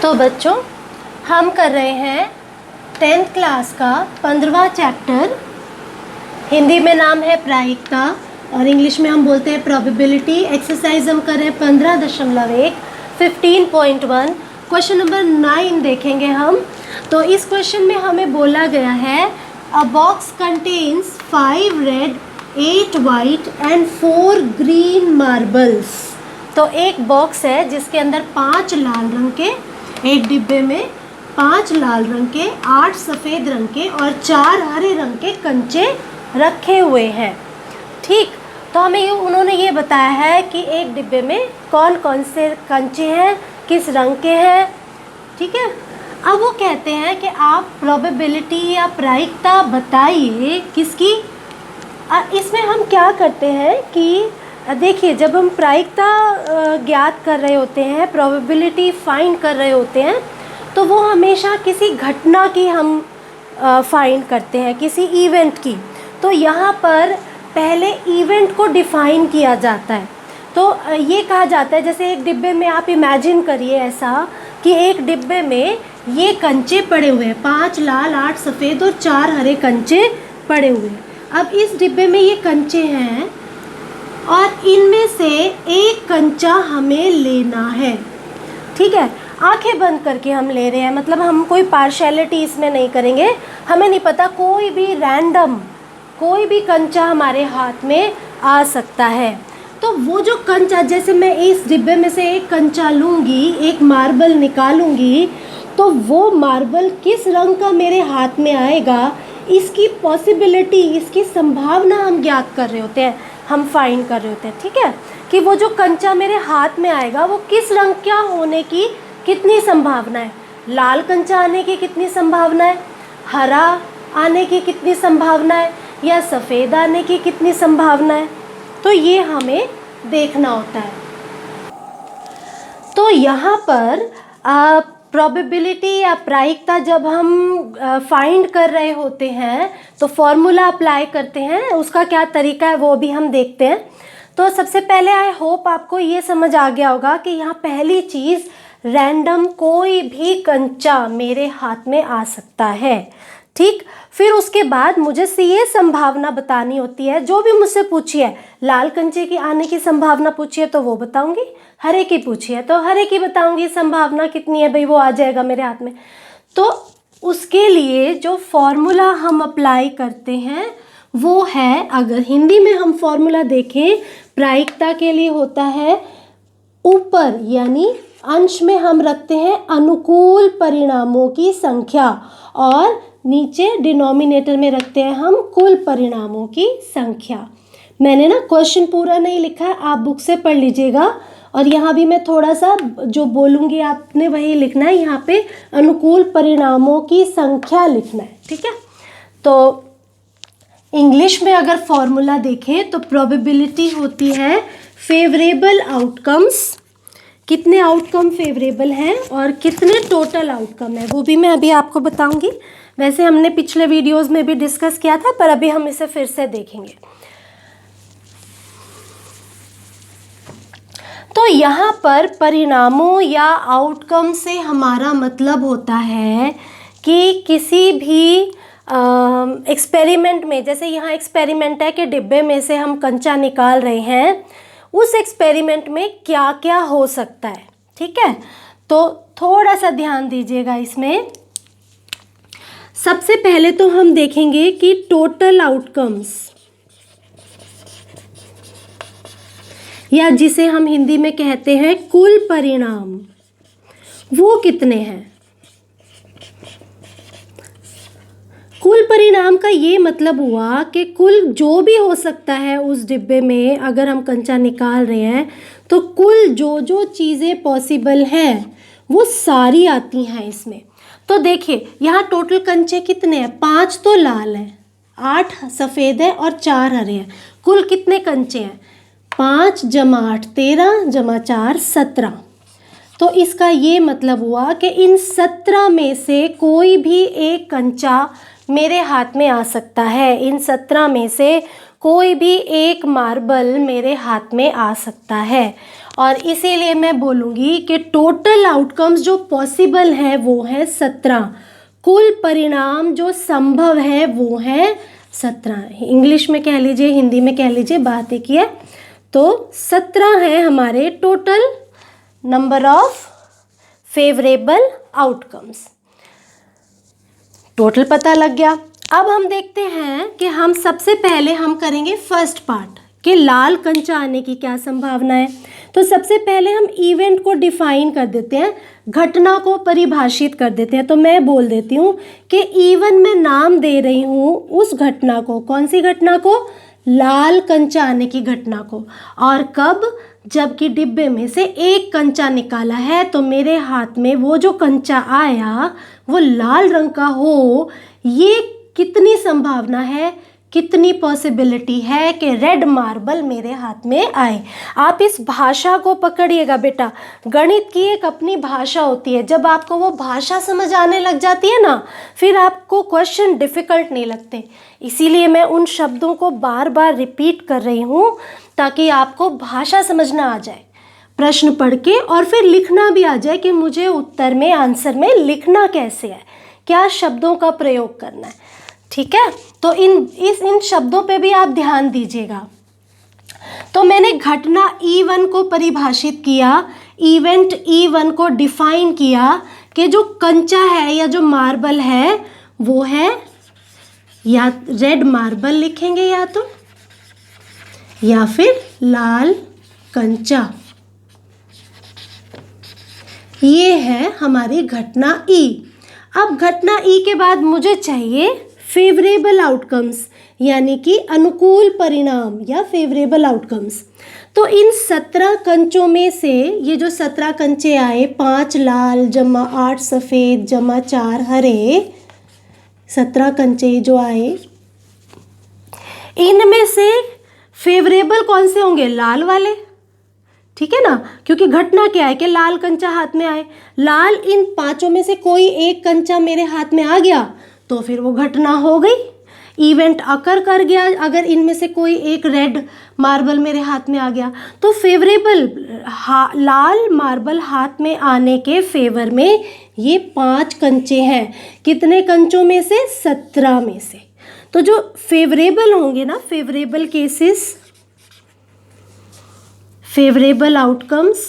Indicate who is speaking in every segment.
Speaker 1: तो बच्चों, हम कर रहे हैं 10th क्लास का 15वां चैप्टर। हिंदी में नाम है प्रायिकता और इंग्लिश में हम बोलते हैं प्रोबेबिलिटी। एक्सरसाइज हम कर रहे हैं 15.1 15.1। क्वेश्चन नंबर 9 देखेंगे हम। तो इस क्वेश्चन में हमें बोला गया है अ box contains 5 red 8 white and 4 green marbles. तो एक बॉक्स है जिसके अंदर 5 लाल रंग के, एक डिब्बे में 5 लाल रंग के, 8 सफ़ेद रंग के और 4 हरे रंग के कंचे रखे हुए हैं। ठीक, तो हमें उन्होंने ये बताया है कि एक डिब्बे में कौन कौन से कंचे हैं, किस रंग के हैं। ठीक है, अब वो कहते हैं कि आप प्रोबेबिलिटी या प्रायिकता बताइए किसकी। इसमें हम क्या करते हैं कि देखिए, जब हम प्रायिकता ज्ञात कर रहे होते हैं, प्रोबेबिलिटी फाइंड कर रहे होते हैं, तो वो हमेशा किसी घटना की हम फाइंड करते हैं, किसी इवेंट की। तो यहाँ पर पहले इवेंट को डिफ़ाइन किया जाता है। तो ये कहा जाता है, जैसे एक डिब्बे में आप इमेजिन करिए ऐसा कि एक डिब्बे में ये कंचे पड़े हुए हैं, 5 लाल 8 सफ़ेद और 4 हरे कंचे पड़े हुए हैं। अब इस डिब्बे में ये कंचे हैं और इनमें से एक कंचा हमें लेना है। ठीक है, आंखें बंद करके हम ले रहे हैं, मतलब हम कोई पार्शियलिटी इसमें नहीं करेंगे। हमें नहीं पता, कोई भी रैंडम कोई भी कंचा हमारे हाथ में आ सकता है। तो वो जो कंचा, जैसे मैं इस डिब्बे में से एक कंचा लूँगी, एक मार्बल निकालूंगी, तो वो मार्बल किस रंग का मेरे हाथ में आएगा, इसकी पॉसिबिलिटी, इसकी संभावना हम ज्ञात कर रहे होते हैं, हम फाइंड कर रहे होते हैं। ठीक है, कि वो जो कंचा मेरे हाथ में आएगा वो किस रंग का होने की कितनी संभावना है। लाल कंचा आने की कितनी संभावना है, हरा आने की कितनी संभावना है, या सफ़ेद आने की कितनी संभावना है। तो ये हमें देखना होता है। तो यहाँ पर प्रोबेबिलिटी या प्रायिकता जब हम फाइंड कर रहे होते हैं तो फॉर्मूला अप्लाई करते हैं। उसका क्या तरीका है वो भी हम देखते हैं। तो सबसे पहले आई होप आपको ये समझ आ गया होगा कि यहाँ पहली चीज़, रैंडम कोई भी कंचा मेरे हाथ में आ सकता है। ठीक, फिर उसके बाद मुझे से ये संभावना बतानी होती है, जो भी मुझसे पूछी है, लाल कंचे की आने की संभावना पूछी है तो वो बताऊंगी, हरे की पूछी है तो हरे की बताऊंगी, संभावना कितनी है भाई, वो आ जाएगा मेरे हाथ में। तो उसके लिए जो फॉर्मूला हम अप्लाई करते हैं वो है, अगर हिंदी में हम फॉर्मूला देखें, प्रायिकता के लिए होता है, ऊपर यानी अंश में हम रखते हैं अनुकूल परिणामों की संख्या और नीचे डिनोमिनेटर में रखते हैं हम कुल परिणामों की संख्या। मैंने ना क्वेश्चन पूरा नहीं लिखा है, आप बुक से पढ़ लीजिएगा। और यहाँ भी मैं थोड़ा सा जो बोलूँगी आपने वही लिखना है, यहाँ पे अनुकूल परिणामों की संख्या लिखना है। ठीक है, तो इंग्लिश में अगर फॉर्मूला देखें तो प्रोबेबिलिटी होती है फेवरेबल आउटकम्स, कितने आउटकम फेवरेबल हैं और कितने टोटल आउटकम है, वो भी मैं अभी आपको बताऊंगी। वैसे हमने पिछले वीडियोस में भी डिस्कस किया था, पर अभी हम इसे फिर से देखेंगे। तो यहाँ पर परिणामों या आउटकम से हमारा मतलब होता है कि किसी भी एक्सपेरिमेंट में, जैसे यहाँ एक्सपेरिमेंट है कि डिब्बे में से हम कंचा निकाल रहे हैं, उस एक्सपेरिमेंट में क्या क्या हो सकता है। ठीक है, तो थोड़ा सा ध्यान दीजिएगा इसमें। सबसे पहले तो हम देखेंगे कि टोटल आउटकम्स, या जिसे हम हिंदी में कहते हैं कुल परिणाम, वो कितने हैं। कुल परिणाम का ये मतलब हुआ कि कुल जो भी हो सकता है उस डिब्बे में, अगर हम कंचा निकाल रहे हैं तो कुल जो जो चीज़ें पॉसिबल हैं वो सारी आती हैं इसमें। तो देखिए, यहाँ टोटल कंचे कितने हैं, 5 तो लाल हैं, 8 सफ़ेद है और 4 हरे हैं। कुल कितने कंचे हैं, 5 + 8 13 + 4 17। तो इसका ये मतलब हुआ कि इन 17 में से कोई भी एक कंचा मेरे हाथ में आ सकता है, इन 17 में से कोई भी एक मार्बल मेरे हाथ में आ सकता है। और इसीलिए मैं बोलूँगी कि टोटल आउटकम्स जो पॉसिबल है वो है 17, कुल परिणाम जो संभव है वो है 17। इंग्लिश में कह लीजिए, हिंदी में कह लीजिए, बात एक ही है। तो 17 है हमारे total number of favourable outcomes. Total पता लग गया। अब हम देखते हैं कि हम सबसे पहले हम करेंगे फर्स्ट पार्ट कि लाल कंचा आने की क्या संभावना है। तो सबसे पहले हम इवेंट को डिफाइन कर देते हैं, घटना को परिभाषित कर देते हैं। तो मैं बोल देती हूँ कि इवन मैं नाम दे रही हूँ उस घटना को, कौन सी घटना को? लाल कंचा आने की घटना को। और कब? जबकि डिब्बे में से एक कंचा निकाला है तो मेरे हाथ में वो जो कंचा आया वो लाल रंग का हो। ये कितनी संभावना है, कितनी पॉसिबिलिटी है कि रेड मार्बल मेरे हाथ में आए। आप इस भाषा को पकड़िएगा बेटा। गणित की एक अपनी भाषा होती है, जब आपको वो भाषा समझ आने लग जाती है ना, फिर आपको क्वेश्चन डिफ़िकल्ट नहीं लगते। इसीलिए मैं उन शब्दों को बार बार रिपीट कर रही हूँ ताकि आपको भाषा समझना आ जाए, प्रश्न पढ़ के और फिर लिखना भी आ जाए कि मुझे उत्तर में, आंसर में लिखना कैसे है, क्या शब्दों का प्रयोग करना है। ठीक है, तो इन शब्दों पे भी आप ध्यान दीजिएगा। तो मैंने घटना E1 को परिभाषित किया, इवेंट E1 को डिफाइन किया कि जो कंचा है या जो मार्बल है वो है, या रेड मार्बल लिखेंगे या फिर लाल कंचा। ये है हमारी घटना E। अब घटना E के बाद मुझे चाहिए फेवरेबल आउटकम्स, यानी कि अनुकूल परिणाम या फेवरेबल आउटकम्स। तो इन 17 कंचों में से ये जो 17 कंचे आए, 5 लाल जमा 8 सफ़ेद जमा 4 हरे, 17 कंचे जो आए, इनमें से फेवरेबल कौन से होंगे? लाल वाले। ठीक है ना, क्योंकि घटना क्या है कि लाल कंचा हाथ में आए। लाल इन 5 में से कोई एक कंचा मेरे हाथ में आ गया तो फिर वो घटना हो गई, इवेंट अकर कर गया। अगर इनमें से कोई एक रेड मार्बल मेरे हाथ में आ गया तो फेवरेबल लाल मार्बल हाथ में आने के फेवर में ये 5 कंचे हैं। कितने कंचों में से? 17 में से। तो जो फेवरेबल होंगे ना, फेवरेबल केसेस, फेवरेबल आउटकम्स,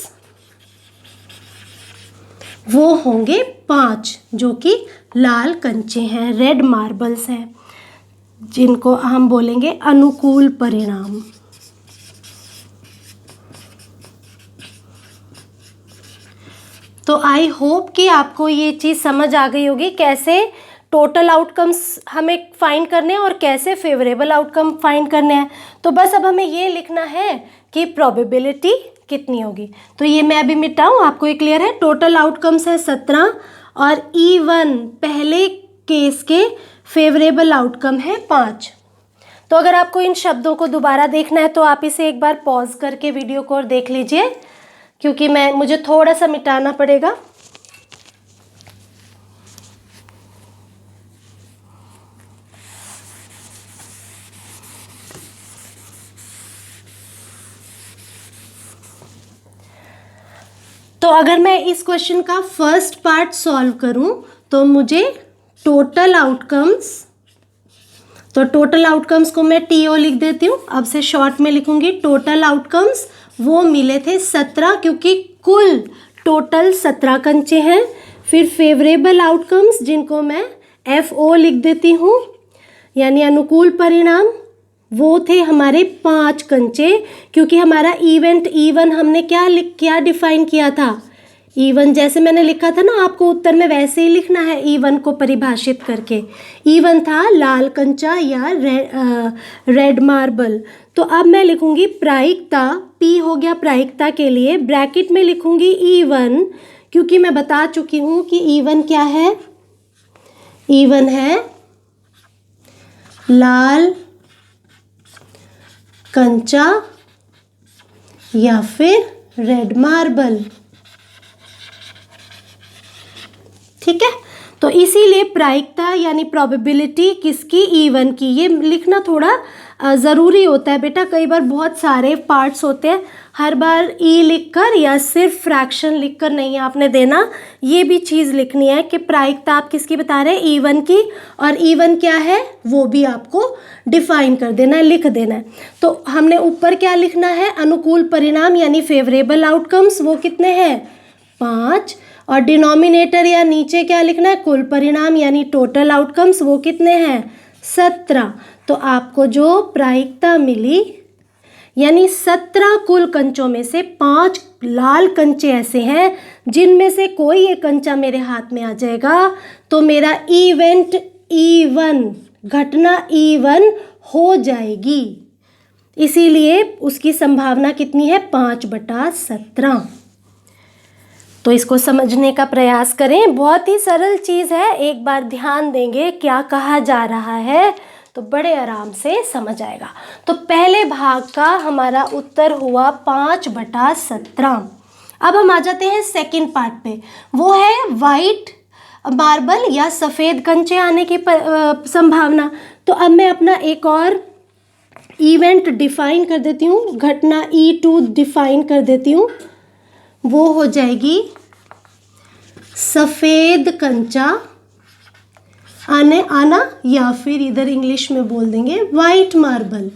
Speaker 1: वो होंगे 5, जो कि लाल कंचे हैं, रेड मार्बल्स हैं, जिनको हम बोलेंगे अनुकूल परिणाम। तो आई होप कि आपको ये चीज़ समझ आ गई होगी, कैसे टोटल आउटकम्स हमें फाइंड करने हैं और कैसे फेवरेबल आउटकम फाइंड करने हैं। तो बस अब हमें ये लिखना है कि प्रोबेबिलिटी कितनी होगी। तो ये मैं अभी मिटाऊँ, आपको ये क्लियर है। टोटल आउटकम्स है 17 और E1 पहले केस के फेवरेबल आउटकम है 5। तो अगर आपको इन शब्दों को दोबारा देखना है तो आप इसे एक बार पॉज करके वीडियो को और देख लीजिए, क्योंकि मुझे थोड़ा सा मिटाना पड़ेगा। तो अगर मैं इस क्वेश्चन का फर्स्ट पार्ट सॉल्व करूं तो मुझे टोटल आउटकम्स, तो टोटल आउटकम्स को मैं TO लिख देती हूँ, अब से शॉर्ट में लिखूंगी। टोटल आउटकम्स वो मिले थे 17, क्योंकि कुल टोटल 17 कंचे हैं। फिर फेवरेबल आउटकम्स जिनको मैं FO लिख देती हूँ, यानी अनुकूल परिणाम, वो थे हमारे 5 कंचे, क्योंकि हमारा इवेंट E1 हमने क्या डिफाइन किया था? E1 जैसे मैंने लिखा था ना, आपको उत्तर में वैसे ही लिखना है E1 को परिभाषित करके। E1 था लाल कंचा या रेड मार्बल। तो अब मैं लिखूंगी प्रायिकता, P हो गया प्रायिकता के लिए, ब्रैकेट में लिखूंगी E1, क्योंकि मैं बता चुकी हूँ कि E1 क्या है? E1 है लाल कंचा या फिर रेड मार्बल। ठीक है, तो इसीलिए प्रायिकता यानी प्रोबेबिलिटी किसकी, E1 की। ये लिखना थोड़ा ज़रूरी होता है बेटा, कई बार बहुत सारे पार्ट्स होते हैं, हर बार ई लिखकर या सिर्फ फ्रैक्शन लिखकर नहीं आपने देना, ये भी चीज़ लिखनी है कि प्रायिकता आप किसकी बता रहे हैं, E1 की, और E1 क्या है वो भी आपको डिफाइन कर देना है, लिख देना है। तो हमने ऊपर क्या लिखना है, अनुकूल परिणाम यानी फेवरेबल आउटकम्स, वो कितने हैं 5, और डिनोमिनेटर या नीचे क्या लिखना है, कुल परिणाम यानी टोटल आउटकम्स, वो कितने हैं 17। तो आपको जो प्रायिकता मिली यानी 17 कुल कंचों में से 5 लाल कंचे ऐसे हैं जिनमें से कोई एक कंचा मेरे हाथ में आ जाएगा तो मेरा इवेंट E1, घटना E1 हो जाएगी। इसीलिए उसकी संभावना कितनी है 5/17। तो इसको समझने का प्रयास करें, बहुत ही सरल चीज़ है, एक बार ध्यान देंगे क्या कहा जा रहा है तो बड़े आराम से समझ आएगा। तो पहले भाग का हमारा उत्तर हुआ 5/17। अब हम आ जाते हैं सेकंड पार्ट पे, वो है वाइट मार्बल या सफ़ेद कंचे आने की संभावना। तो अब मैं अपना एक और इवेंट डिफाइन कर देती हूँ, घटना E2 डिफाइन कर देती हूँ, वो हो जाएगी सफ़ेद कंचा आना या फिर इधर इंग्लिश में बोल देंगे वाइट मार्बल,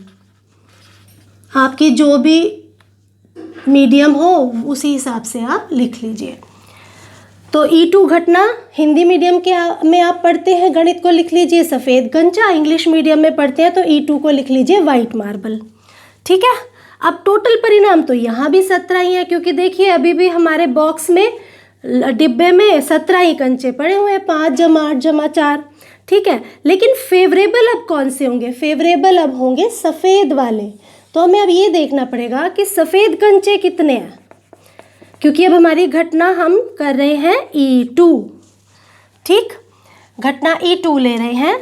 Speaker 1: आपकी जो भी मीडियम हो उसी हिसाब से आप लिख लीजिए। तो E2 घटना हिंदी मीडियम के में आप पढ़ते हैं गणित को लिख लीजिए सफ़ेद कंचा, इंग्लिश मीडियम में पढ़ते हैं तो E2 को लिख लीजिए वाइट मार्बल। ठीक है, अब टोटल परिणाम तो यहाँ भी 17 ही है, क्योंकि देखिए अभी भी हमारे बॉक्स में डिब्बे में 17 ही कंचे पड़े हुए हैं, 5 + 8 + 4। ठीक है, लेकिन फेवरेबल अब कौन से होंगे, फेवरेबल अब होंगे सफ़ेद वाले। तो हमें अब ये देखना पड़ेगा कि सफ़ेद कंचे कितने हैं, क्योंकि अब हमारी घटना हम कर रहे हैं E2। ठीक, घटना E2 ले रहे हैं।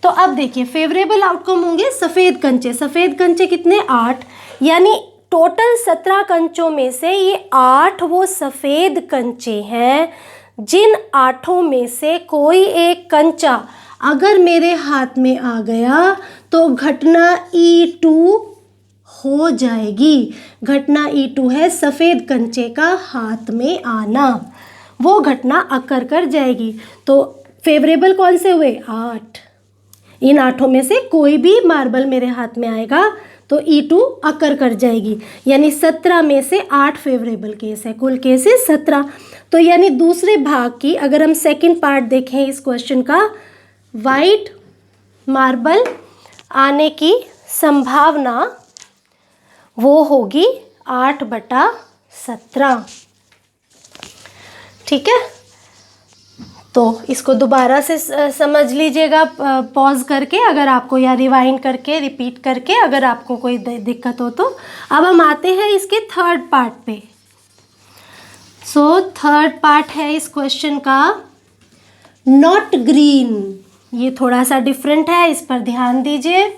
Speaker 1: तो अब देखिए फेवरेबल आउटकम होंगे सफ़ेद कंचे। सफ़ेद कंचे कितने 8, यानी टोटल 17 कंचों में से ये 8 वो सफ़ेद कंचे हैं जिन 8 में से कोई एक कंचा अगर मेरे हाथ में आ गया तो घटना E2 हो जाएगी। घटना E2 है सफ़ेद कंचे का हाथ में आना, वो घटना अकर कर जाएगी। तो फेवरेबल कौन से हुए 8, इन 8 में से कोई भी मार्बल मेरे हाथ में आएगा तो E2 अकर कर जाएगी, यानी 17 में से 8 फेवरेबल केस है, कुल केसेस 17। तो यानी दूसरे भाग की अगर हम सेकंड पार्ट देखें इस क्वेश्चन का, वाइट मार्बल आने की संभावना वो होगी 8/17। ठीक है, तो इसको दोबारा से समझ लीजिएगा पॉज करके, अगर आपको या रिवाइंड करके रिपीट करके अगर आपको कोई दिक्कत हो तो। अब हम आते हैं इसके थर्ड पार्ट पे। सो थर्ड पार्ट है इस क्वेश्चन का नॉट ग्रीन, ये थोड़ा सा डिफरेंट है, इस पर ध्यान दीजिए।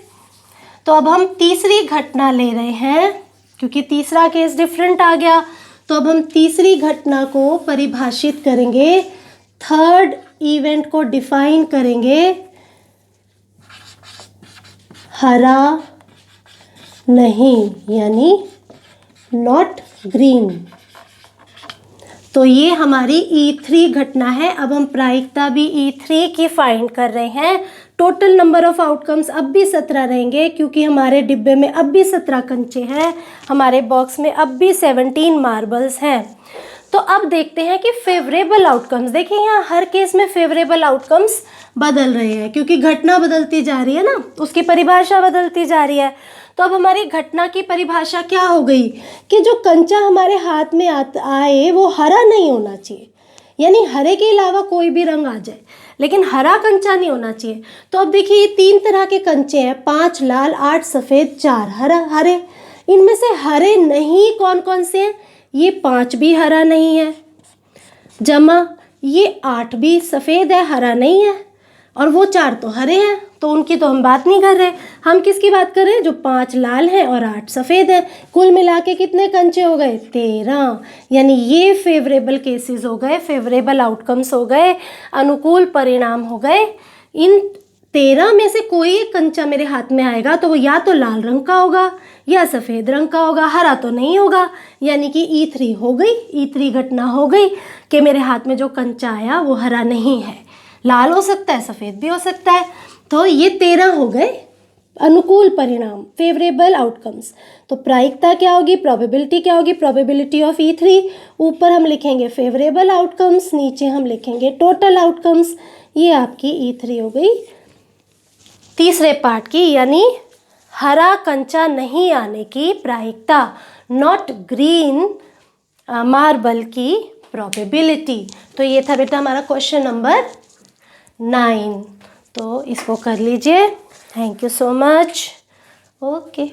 Speaker 1: तो अब हम तीसरी घटना ले रहे हैं, क्योंकि तीसरा केस डिफरेंट आ गया, तो अब हम तीसरी घटना को परिभाषित करेंगे, थर्ड इवेंट को डिफाइन करेंगे हरा नहीं, यानी नॉट ग्रीन। तो ये हमारी E3 घटना है। अब हम प्रायिकता भी E3 की फाइंड कर रहे हैं। टोटल नंबर ऑफ आउटकम्स अब भी 17 रहेंगे, क्योंकि हमारे डिब्बे में अब भी 17 कंचे हैं, हमारे बॉक्स में अब भी 17 मार्बल्स हैं। तो अब देखते हैं कि फेवरेबल आउटकम्स, देखिए यहाँ हर केस में फेवरेबल आउटकम्स बदल रहे हैं, क्योंकि घटना बदलती जा रही है ना, उसकी परिभाषा बदलती जा रही है। तो अब हमारी घटना की परिभाषा क्या हो गई कि जो कंचा हमारे हाथ में आए वो हरा नहीं होना चाहिए, यानी हरे के अलावा कोई भी रंग आ जाए, लेकिन हरा कंचा नहीं होना चाहिए। तो अब देखिए ये 3 तरह के कंचे हैं, 5 लाल, 8 सफ़ेद, 4 हरे। इनमें से हरे नहीं कौन कौन से हैं, ये 5 भी हरा नहीं है, जमा ये 8 भी सफ़ेद है, हरा नहीं है, और वो 4 तो हरे हैं, तो उनकी तो हम बात नहीं कर रहे। हम किसकी बात कर रहे हैं? जो 5 लाल हैं और 8 सफ़ेद हैं। कुल मिला के कितने कंचे हो गए? 13। यानी ये फेवरेबल केसेस हो गए, फेवरेबल आउटकम्स हो गए, अनुकूल परिणाम हो गए। इन 13 में से कोई एक कंचा मेरे हाथ में आएगा तो वो या तो लाल रंग का होगा या सफ़ेद रंग का होगा, हरा तो नहीं होगा। यानी कि E3 हो गई, E3 घटना हो गई कि मेरे हाथ में जो कंचा आया वो हरा नहीं है, लाल हो सकता है, सफ़ेद भी हो सकता है। तो ये 13 हो गए अनुकूल परिणाम, फेवरेबल आउटकम्स। तो प्रायिकता क्या होगी? प्रोबेबिलिटी क्या होगी? Probability of E3। ऊपर हम लिखेंगे फेवरेबल आउटकम्स, नीचे हम लिखेंगे टोटल आउटकम्स। ये आपकी E3 हो गई तीसरे पार्ट की, यानी हरा कंचा नहीं आने की प्रायिकता, नॉट ग्रीन मार्बल की प्रोबेबिलिटी। तो ये था बेटा हमारा क्वेश्चन नंबर 9। तो इसको कर लीजिए। Thank you so much. Okay.